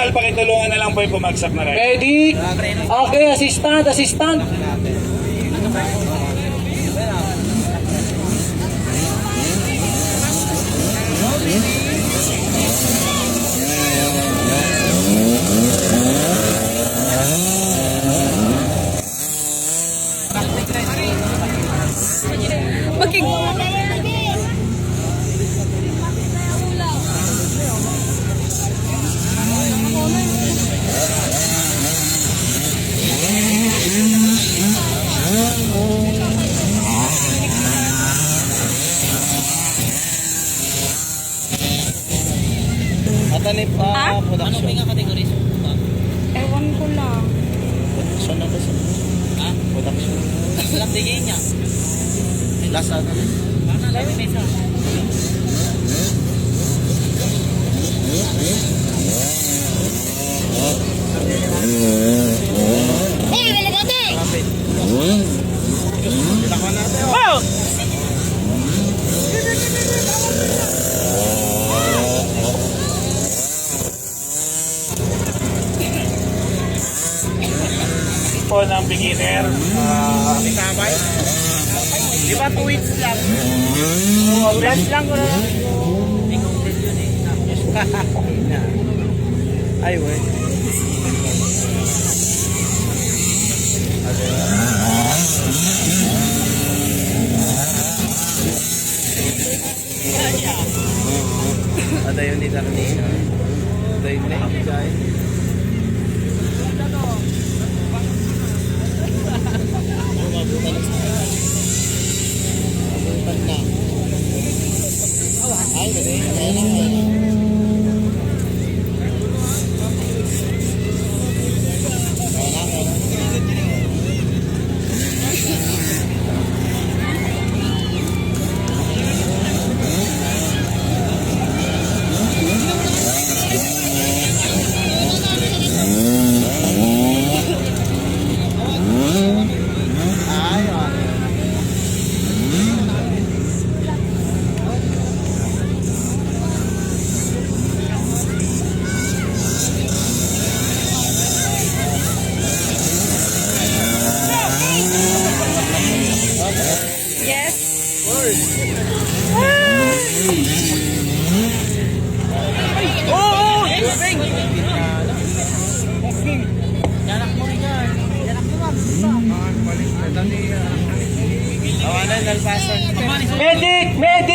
Opisyal, pakitulungan na lang po yung pumagsak na rin. Medic. Okay, assistant, assistant. Matanip pa production. Ano nga kategories? Ewan ko lang. Production na ba sa Ha? production? Lang digay niya. Last ano? Paano lang yung mesa? Eh, wala dati! Kapit. Pinakawan natin. Wow! Po ng beginner. Sabay. Di ba 2 weeks lang? Lunch lang ko na lang. Hindi complete yun eh. Ay, wey. Ada yun dito kanina. Ada yun dito. Yes. Yanak mo rin yan. Yanak mo lang. Ano yung nalpasan? Medic, medic.